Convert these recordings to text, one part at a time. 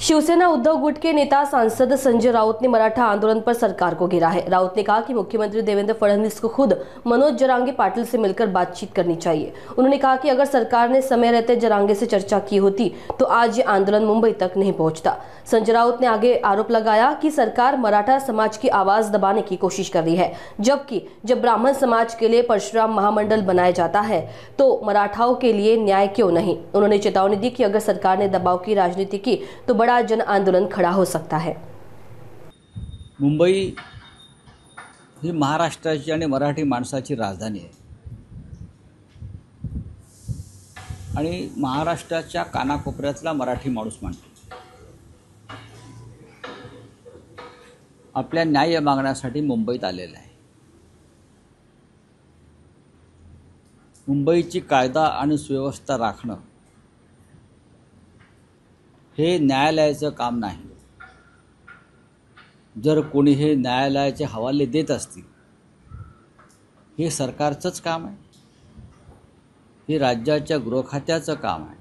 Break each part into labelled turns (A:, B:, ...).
A: शिवसेना उद्धव गुट के नेता सांसद संजय राउत ने मराठा आंदोलन पर सरकार को घेरा है। राउत ने कहा कि मुख्यमंत्री देवेंद्र फडणवीस को खुद मनोज जरांगे पाटिल से मिलकर बातचीत करनी चाहिए। उन्होंने कहा कि अगर सरकार ने समय रहते जरांगे से चर्चा की होती तो आज ये आंदोलन मुंबई तक नहीं पहुंचता। संजय राउत ने आगे आरोप लगाया कि सरकार मराठा समाज की आवाज दबाने की कोशिश कर रही है, जबकि जब ब्राह्मण समाज के लिए परशुराम महामंडल बनाया जाता है तो मराठाओं के लिए न्याय क्यों नहीं। उन्होंने चेतावनी दी कि अगर सरकार ने दबाव की राजनीति की तो बड़ा जन आंदोलन खड़ा हो सकता है।
B: मुंबई ही महाराष्ट्राची आणि मराठी माणसाची राजधानी आहे आणि महाराष्ट्राच्या कानाकोपऱ्यातला मराठी माणूस मानतो आपल्या न्याय मागण्यासाठी मुंबईत आलेला आहे। मुंबईची कायदा आणि सुव्यवस्था राखणं हे न्यायालयाचं काम नाही। जर कोणी हे न्यायालयाचे हवाले देत असतील हे सरकारचंच काम आहे, हे राज्याच्या गृहखात्याचं काम आहे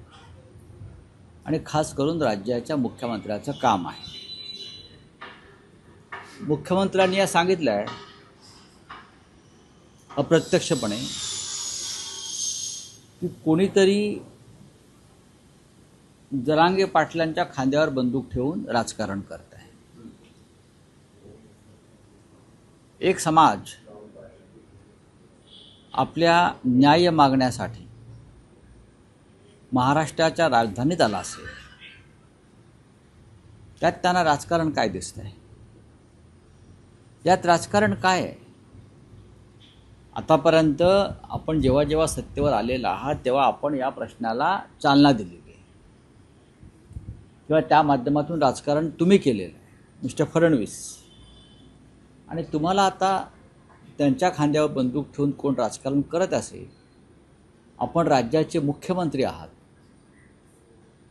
B: आणि खास करून राज्याच्या मुख्यमंत्र्याचं काम आहे। मुख्यमंत्र्यांनी या सांगितलं आहे अप्रत्यक्षपणे की कोणीतरी जरांगे पाटलांच्या खांद्यावर बंदूक ठेवून राजकारण करत आहे। एक समाज आपल्या न्याय मागण्यासाठी महाराष्ट्राच्या राजधानीत आला असेल, त्यात त्यांना राजकारण काय दिसतंय? यात राजकारण काय आहे? आतापर्यंत आपण जेव्हा जेव्हा सत्तेवर आलेला आहात तेव्हा आपण या प्रश्नाला चालना दिली किंवा त्या माध्यमातून राजकारण तुम्ही केलेलं आहे मिस्टर फडणवीस, आणि तुम्हाला आता त्यांच्या खांद्यावर बंदूक ठेवून कोण राजकारण करत असेल, आपण राज्याचे मुख्यमंत्री आहात,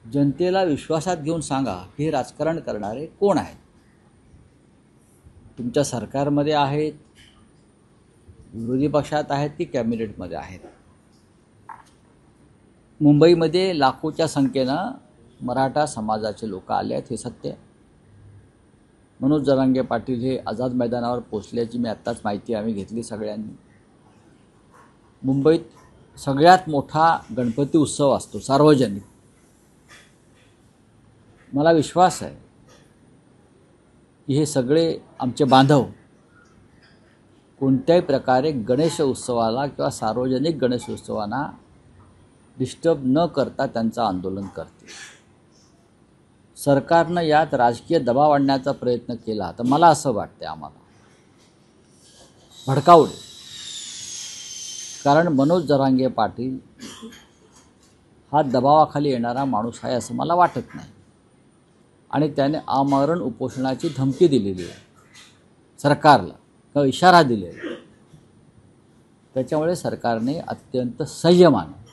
B: जनतेला विश्वासात घेऊन सांगा की हे राजकारण करणारे कोण आहेत? तुमच्या सरकारमध्ये आहेत, विरोधी पक्षात आहेत की कॅबिनेटमध्ये आहेत? मुंबईमध्ये लाखोच्या संख्येनं मराठा समाजाचे लोक आले आहेत, हे सत्य आहे। मनोज जरांगे पाटील हे आझाद मैदानावर पोचल्याची मी आत्ताच माहिती आम्ही घेतली सगळ्यांनी। मुंबईत सगळ्यात मोठा गणपती उत्सव असतो सार्वजनिक। मला विश्वास आहे की हे सगळे आमचे बांधव कोणत्याही प्रकारे गणेश उत्सवाला किंवा सार्वजनिक गणेश उत्सवांना डिस्टर्ब न करता त्यांचं आंदोलन करतील। सरकारनं यात राजकीय दबाव आणण्याचा प्रयत्न केला तर मला असं वाटतं आम्हाला भडकावले, कारण मनोज जरांगे पाटील हा दबावाखाली येणारा माणूस आहे असं मला वाटत नाही आणि त्याने आमरण उपोषणाची धमकी दिलेली आहे सरकारला किंवा इशारा दिलेला आहे। त्याच्यामुळे सरकारने अत्यंत संयमाने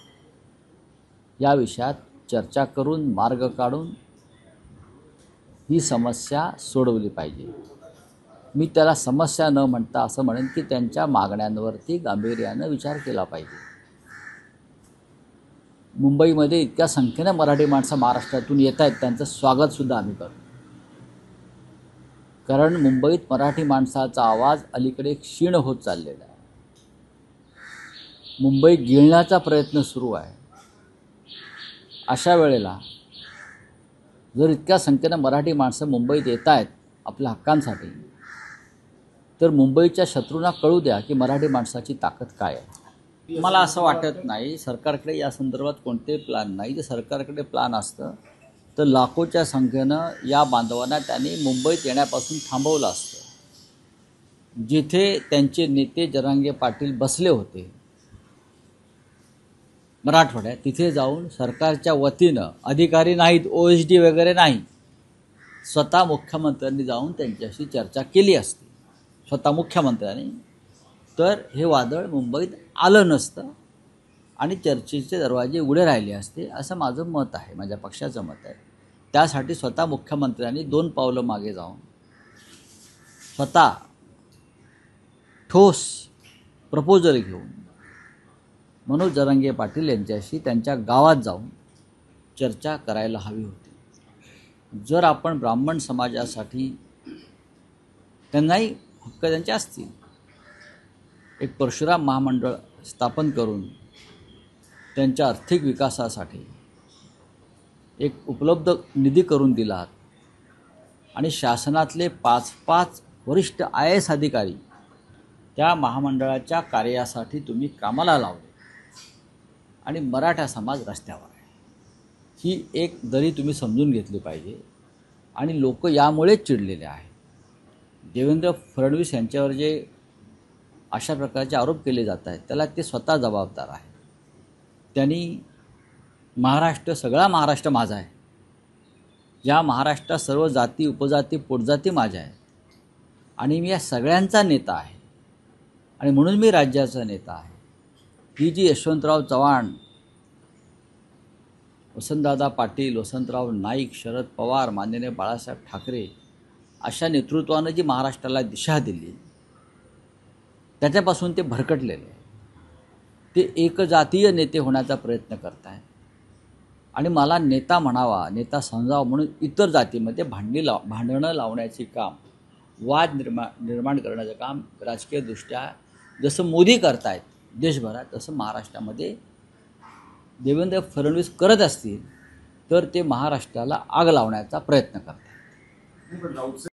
B: या विषयात चर्चा करून मार्ग काढून ही समस्या सोडवली पाहिजे। मी त्याला समस्या न म्हणता असं म्हणेन की त्यांच्या मागण्यांवरती गांभीर्याने विचार केला पाहिजे। मुंबईमध्ये इतक्या संख्येने मराठी माणसं महाराष्ट्रातून येत आहेत, त्यांचं स्वागतसुद्धा आम्ही करतो, कारण मुंबईत मराठी माणसाचा आवाज अलीकडे क्षीण होत चाललेला आहे। मुंबई गिळण्याचा प्रयत्न सुरू आहे। अशा वेळेला जर इतक्या संख्येनं मराठी माणसं मुंबईत येत आहेत आपल्या हक्कांसाठी, तर मुंबईच्या शत्रूंना कळू द्या की मराठी माणसाची ताकद काय आहे। मला असं वाटत नाही सरकारकडे या संदर्भात कोणते प्लॅन नाही। जर सरकारकडे प्लॅन असतं तर लाखोच्या संख्येनं या बांधवांना त्यांनी मुंबईत येण्यापासून थांबवलं असतं। जिथे त्यांचे नेते जरांगे पाटील बसले होते मराठवाड्यात, तिथे जाऊन सरकारच्या वतीनं अधिकारी नाहीत, OSD वगैरे नाही, स्वतः मुख्यमंत्र्यांनी जाऊन त्यांच्याशी चर्चा केली असती स्वतः मुख्यमंत्र्यांनी, तर हे वादळ मुंबईत आलं नसतं आणि चर्चेचे दरवाजे उघडे राहिले असते असं माझं मत आहे, माझ्या पक्षाचं मत आहे। त्यासाठी स्वतः मुख्यमंत्र्यांनी 2 पावलं मागे जाऊन स्वतः ठोस प्रपोजल घेऊन मनोज जरांगे पाटील यांच्याशी त्यांच्या गावात जाऊन चर्चा करायला हवी होती। जर आपण ब्राह्मण समाजासाठी त्यांनाही हक्क त्यांचे असतील, एक परशुराम महामंडळ स्थापन करून त्यांच्या आर्थिक विकासासाठी एक उपलब्ध निधी करून दिलात आणि शासनातले 5 वरिष्ठ IAS अधिकारी त्या महामंडळाच्या कार्यासाठी तुम्ही कामाला लावले आणि मराठा समाज रस्त्यावर आहे, ही एक दरी तुम्ही समजून घेतली पाहिजे. आणि लोक यामुळेच चिडलेले आहेत. देवेंद्र फडणवीस यांच्यावर जे अशा प्रकारचे आरोप केले जात आहेत त्याला ते स्वतः जबाबदार आहे. त्यांनी सगळा महाराष्ट्र माझा आहे, या महाराष्ट्रात सर्व जाती उपजाती पोटजाती माझ्या आहेत आणि मी या सगळ्यांचा नेता आहे आणि म्हणून मी राज्याचा नेता आहे. ही जी यशवंतराव चव्हाण, वसंतदादा पाटील, वसंतराव नाईक, शरद पवार, माननीय बाळासाहेब ठाकरे अशा नेतृत्वानं जी महाराष्ट्राला दिशा दिली त्याच्यापासून ते भरकटलेले, ते एकजातीय नेते होण्याचा प्रयत्न करत आहेत आणि मला नेता म्हणावा, नेता समजावा म्हणून इतर जातीमध्ये भांडणं लावण्याचे काम, वाद निर्माण करण्याचं काम राजकीयदृष्ट्या जसं मोदी करतायत देशभरात, तसं महाराष्ट्रामध्ये देवेंद्र फडणवीस करत असतील तर ते महाराष्ट्राला आग लावण्याचा प्रयत्न करतात.